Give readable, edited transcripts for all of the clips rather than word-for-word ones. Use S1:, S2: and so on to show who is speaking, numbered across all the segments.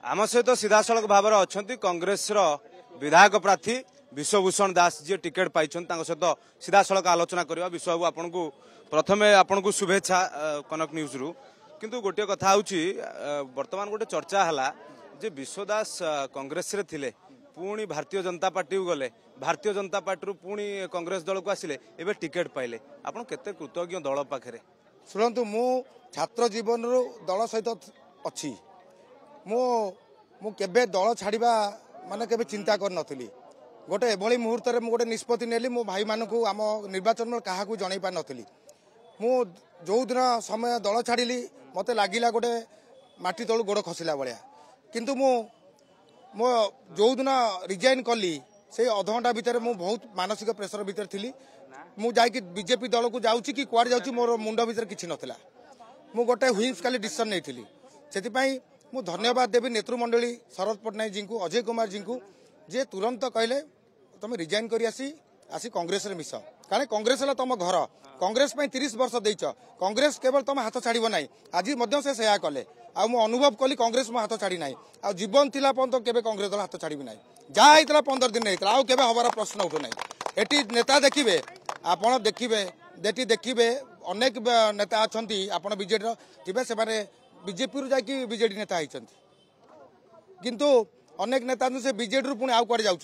S1: आम सहित सीधासल भाव में अच्छा कांग्रेस विधायक प्रार्थी विश्वभूषण दास जी टिकेट पाई सहित सीधासल आलोचना करवा विश्वबाबू आपन को प्रथम आपन को शुभेच्छा कनक न्यूज रु किंतु गोटे कथा हूँ बर्तमान गोटे चर्चा है जे विश्वदास कांग्रेस रे थिले पुणी भारतीय जनता पार्टी को गले भारतीय जनता पार्टी रु पुणी कांग्रेस दल को आसिले एबे टिकेट पाइले आपन केते कृतज्ञ दल पाखरे
S2: शुणु मु छात्र जीवन रु दल सहित अच्छी मु केबे दल छाड़िबा माने केबे चिंता कर नथली गोटे एभली मुहूर्त रे मु गोटे निष्पत्ति नेली मो भाई मानकू आम निर्वाचन में काहा को जणै पा नथली मु जो दिन समय दल छाड़िली मते लागिला गोटे माटी तळु गोड़ खसिला बळिया किंतु मो जो दिन रिजाइन कली से अधघंटा भितर मु बहुत मानसिक प्रेसर भितर थी मु जाई बीजेपी दल को जाऊँ कि कुआड़ जाऊँ मोर मुंड भितर किछि नथिला मु गोटे हुइंस खाली डिसीजन नहीं से मु धन्यवाद देवी नेतृमंडली शरद पट्टनायक जी को अजय कुमार जी को जे तुरंत कहले तुम रिजाइन कर आसी कांग्रेस रे मिस कारण कांग्रेस है तुम घर कांग्रेस 30 वर्ष देच कांग्रेस केवल तुम हाथ छाड़ ना आज से सेया कले आ मु अनुभव कली कांग्रेस मो हाथ छाड़ी ना आ जीवन थिला पर्यंत केबे कांग्रेस दल हाथ छाड़ी ना जहाँ होता 15 दिन होता आउ केबे हबार प्रश्न उठु ना एटी नेता देखिए आपण देखिए अनेक नेता अच्छा आप बीजेडी थे से बीजेपी जाकि बीजेडी नेता होती किंतु अनेक नेता से बीजेडी पुणी आउ कड़े जाऊँ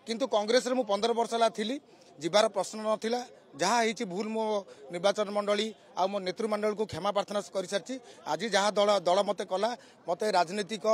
S2: किंतु कांग्रेस रे मु 15 वर्ष है थी जीवार प्रश्न नाला जहाँ होती भूल मो निर्वाचन मंडली आ मो नेतृमंडल को क्षमा प्रार्थना कर सारी आज जहाँ दल मत कला मत राजनीतिक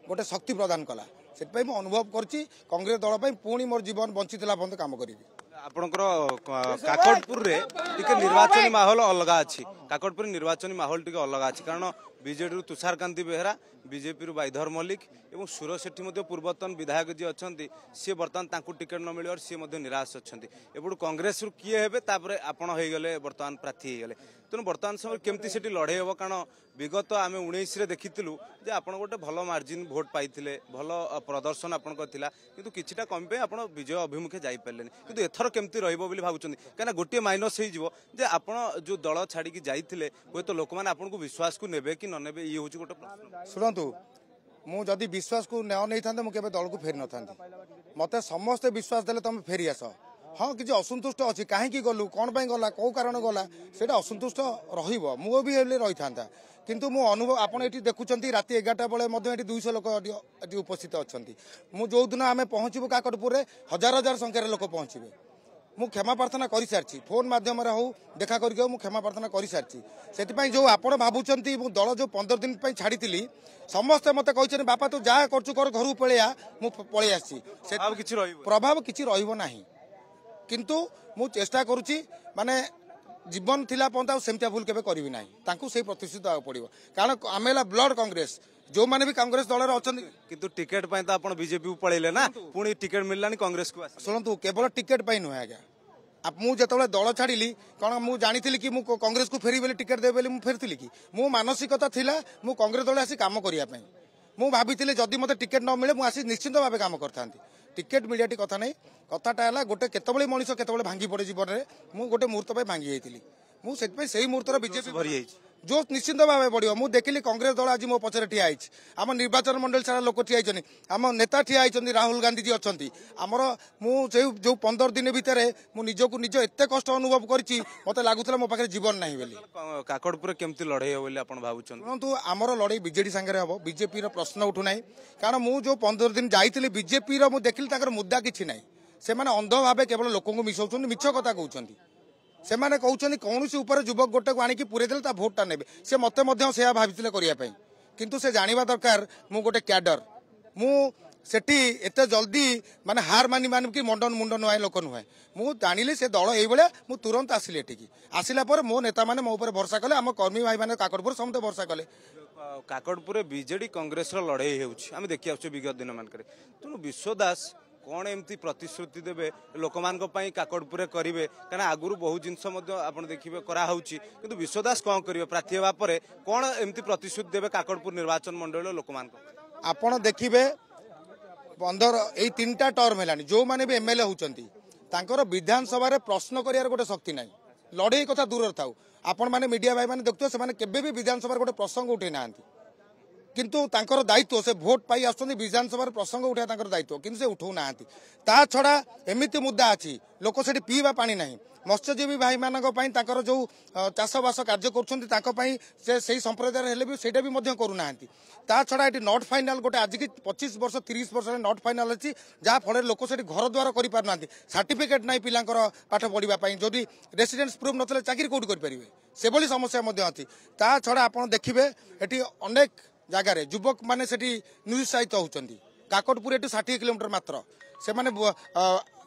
S2: गोटे शक्ति प्रदान कला से अनुभव करुँच कांग्रेस दल पुणी मोर जीवन बंचीला पर्यंत काम करी
S1: आपणकर काकटपुर रे टिके निर्वाचनी माहौल अलग अच्छी काकटपुर निर्वाचनी माहौल टिके अलग अच्छी कारण बीजेडी तुषार कांति बेहरा बीजेपी रु बाईधर मल्लिक और सुर सेठी पूर्वतन विधायक जी अच्छा सी बर्तमान टिकेट न मिल सी निराश अच्छा एपटू कांग्रेस रु किए हेबे तापरे आपण हो गले बर्तमान प्रार्थी हो गले तेणु बर्तमान समय केमती सेठी लड़े हम कारण विगत आम 19 रे देखिलु जे आपण गोटे भल मार्जिन भोट पाइथिले भल प्रदर्शन आपनकर थिला किंतु किछिटा कम पे आपण विजय अभिमुखे जाई पारलेनी किंतु एथर केमती रहइबो बोली भाबुचंदी काना गोटे माइनस हे जिवो जे आपण जो दल छाड़ी की जाइथिले होय तो लोक माने आपन को विश्वास को नेबे कि न नेबे ई होची गोटे प्रश्न
S2: सुनंतु मु जदी विश्वास को न नै थांते मु केबे दल को फेर न थांती मते समस्त विश्वास देले तुम फेरी आस हाँ किसी असंतुष्ट अच्छी कहीं गलु कौन पाई गला कौ कारण गला सेटा असंतुष्ट रहिबो मु भी रही था किंतु मो अनुभव आपड़ ये देखुं राति 11टा बेले 200 लोक उपस्थित अच्छा मु जो दिन आम पहुँचू काकटपुर में हजार हजार संख्यार लोक पहुँचे मु क्षमा प्रार्थना कर सारी फोन मध्यम हो देखा करके मु क्षमा प्रार्थना कर सारी से जो आपड़ भावुं दल जो 15 दिन छाड़ी समस्ते मत कहते बापा तू जहाँ कर घर पलैया मुझे पलि आसी प्रभाव किसी रहा किंतु मु चेष्टा करुच्ची माने जीवन थिला पर्यंत सेमतिया भूल केबे करिवि नाही तांकु सेही प्रतिशत देवा पड़िबो कारण आमेला ब्लड कांग्रेस जो माने भी कांग्रेस दल रे अछन
S1: किंतु टिकट पय त आपण बीजेपी को पळेले ना पुणी टिकट मिललानी कांग्रेस को
S2: सुनंतु केवल टिकट पय नुहे आज्ञा आप मु जतबले दल छाड़िली कारण मु जानिथिली कि मु कांग्रेस को फेरी बेले टिकट देबे बेले मु फेरथिली कि मु मानसिकता थिला मु कांग्रेस दल आसी काम करिया पय मु भाबिथिले जदी मते टिकट न मिले मु आसी निश्चित भाबे काम करथांती टिकेट मिलियाटी कथा नहीं कथाटा है गोटे केतबले मनीष केतबले भांगी पड़े जीवन में मु गोटे मुहूर्त भांगी जाइली मु से मुहूर्त बीजेपी भरी जो निश्चित भाव बढ़िया मुझे देखिली कांग्रेस दल आज मो पचर ठिया आम निर्वाचन मंडल सारा लोक ठिया आम नेता ठिया राहुल गांधी जी अच्छा आमर मुझे जो 15 दिन भितर निजक निज एत कष्ट अनुभव करी मत लगुला मो पाखे जीवन ना बोली
S1: काकटपुर केमती लड़े
S2: शुणु आमर लड़े बीजेडी सांगे हम बीजेपी प्रश्न उठुना कारण मुझे जो 15 दिन जाइली बीजेपी देखिली मुद्दा किसी ना से अंध भाव केवल लोक मिसाऊँ मिछ कथा कहते से माने कहउछनी कौनसी ऊपर युवक गोटे को आनिकी पुरे देले ता भोटटा नेबे से मते मध्य से भाबितिले करिया पई किंतु से जानिबा दरकार मु गोटे कैडर मु सेठी एते जल्दी माने हार मानी मान की मंडन मुंडन नुआई लोक नुहे मु जानिले से दल एई बेले मु तुरंत आसिले एठिकी आसिला पर मो नेता माने मो ऊपर भरोसा कले हम कर्मी भाई माने काकटपुर समते भरोसा कले
S1: काकटपुर बीजेडी कांग्रेस रो लड़ाई हेउछि आमे देखि आछो विगत दिन मान करे तनु विश्वदास कौन एमती प्रतिश्रुति देवे लोक मान काकटपुर करेंगे क्या आगुरी बहुत जिनस देखिए कराऊँगी किंतु विश्वदास कौन करेंगे प्रार्थी होगा कौन एमती प्रतिश्रुति देवे काकटपुर निर्वाचन मंडल लोक मान
S2: आपड़ देखिए 15 यही 3टा टर्म है जो मैंने भी एमएलए होती विधानसभा प्रश्न कर गोटे शक्ति ना लड़े कथा दूर था आपण मैंने मीडिया भाई मैंने देखते भी विधानसभा गोटे प्रसंग उठे ना किंतु तांकर दायित्व से भोट पाई आसुछन्ति विधानसभा प्रसंग उठा तांकर दायित्व किंतु से उठाउ नाहांती ता छड़ा एमिति मुद्दा अछि लोक सेठी पीवा पानी नाही मत्स्यजीवी भाई मानक पई तांकर जो चाषबास कार्य करुछन्ति तांको पई से सेही संप्रदाय हेले भी सेटा भी मध्य करू नाहांती ता छड़ा एटी नॉट फाइनल गोटे आज की 25 वर्ष 30 वर्ष नॉट फाइनल अछि जा फळे लोक सेठी घर द्वार करि पार नांती सर्टिफिकेट नाही पिलांकर पाठ पढिबा पई जदी रेसिडेंस प्रूफ नथले चाकरी कोड करि परिबे से भली समस्या मध्य अछि ता छड़ा आपण देखिबे एटी अनेक जगार युवक माने सेठी निरुत्साहित होउछन्ति काकटपुर एटू 60 किलोमीटर मात्र से माने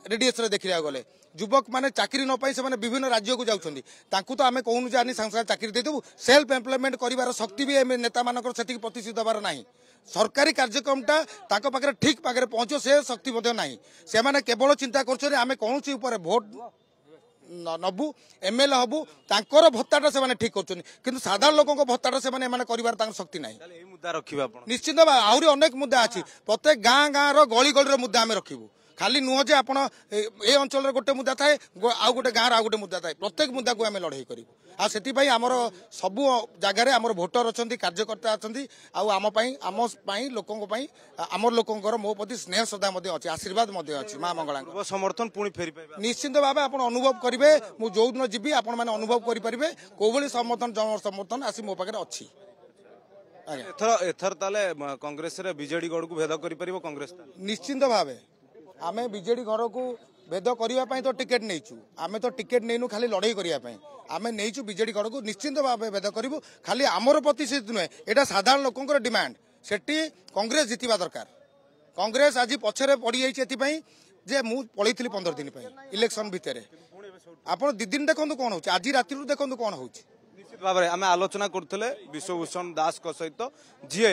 S2: रेडियस रे देखिया गले युवक माने चाकरी न पाई से माने विभिन्न राज्य को जाउछन्ति तांकु तो आमे कहूनु जे आनी संसार चाकरी दे देबु सेल्फ एम्प्लॉयमेंट करिवार शक्ति भी एमे नेता मानकर सेठी प्रतिष्ठित दबार नाही सरकारी कार्यक्रमटा तांको पाखरे ठीक पाखरे पहुंचो से शक्ति मध्ये नाही से माने केवल चिंता करछन आमे कोनोसी ऊपर वोट नबु एमएलए हबु तांकर भत्ताटा से माने ठीक करछन किंतु साधारण लोकक भत्ताटा से माने करिवार तांकर शक्ति नाही
S1: ए मुद्दा रखिबा आपण
S2: निश्चित आहुरी अनेक मुद्दा अछि प्रत्येक गाँ रो गली गली रो मुद्दा आमे रखिबु खाली नुह जे आपण ए अंचल गोटे मुद्दा थाए आउ गोटे गाँ आउ गोटे मुद्दा थाए प्रत्येक मुद्दा को आमे लड़ाई करिबु आ सेति भाई हमर सबु जगार हमर भोटर अछंती कार्यकर्ता अछंती आउ आम पई लोकंक पई हमर लोकंकर मो प्रति स्नेह श्रद्धा मध्ये अछि आशीर्वाद मध्ये अछि मां मंगला
S1: समर्थन पुणी फेरी पाइबा
S2: निश्चित भाव आपण अनुभव करिवे मु जो दिन जिबी आपण माने अनुभव करि परिबे कोबली समर्थन जन समर्थन आसी मो पाखरे अछि
S1: एथर ताले कांग्रेस रे बीजेडी गड़ को भेद करि परिबो कांग्रेस
S2: निश्चित भाव आमे बीजेडी घर को भेद करबा पई तो टिकट नेइछु आमे तो टिकट नेइनु खाली लड़ाई करिया पई आमे नेइछु बीजेडी घर को निश्चित भाव भेद करिवु खाली हमर प्रतिशत नुहे एटा साधारण लोकंकर डिमांड सेठी कांग्रेस जितिबा दरकार कांग्रेस आज पछरे पड़ी जाइछि एति पई जे मु पळैथिली 15 दिन पई इलेक्शन भितरे आपण दि दिन देखंतु कोन होछि आज राति रु देखंतु कोन होछि
S1: निश्चित भाव में आम आलोचना करते विश्वभूषण दास सहित जी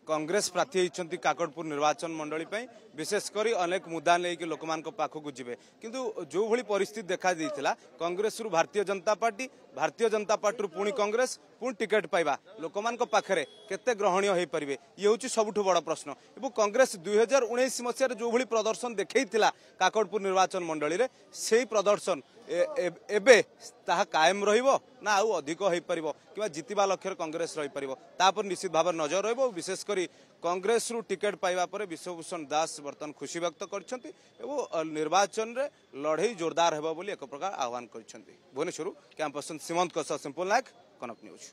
S1: कांग्रेस प्रार्थी होती काकटपुर निर्वाचन मंडली विशेषकर अनेक मुद्दा लेकिन लोक पाखक जीवे किंतु जो भली परिस्थिति देखा देइथिला कांग्रेस रु भारतीय जनता पार्टी पुणी कांग्रेस पुणी टिकेट पाइबा लोक पाखरे केते ग्रहणीय हो पारे ये हूँ सबुठ बड़ प्रश्न एवं कांग्रेस 2019 मसीह जो भली प्रदर्शन देखा काकटपुर निर्वाचन मंडली रे से प्रदर्शन एबे ताहा कायम रहिबो ना आउ अधिक हो पारिबो किबा जितिबा लक्ष्य कांग्रेस रही पारिबो तापर निश्चित भाव नजर रहिबो विशेषकर कांग्रेस रु टिकेट पाइबा परे विश्वभूषण दास बर्तन खुशी व्यक्त करछन्ति एवं निर्वाचन रे लड़ाई जोरदार हेबो बोली एक प्रकार आह्वान करछन्ति भुवनेश्वर कैंपस सीमंत सिंपल नायक कनक न्यूज।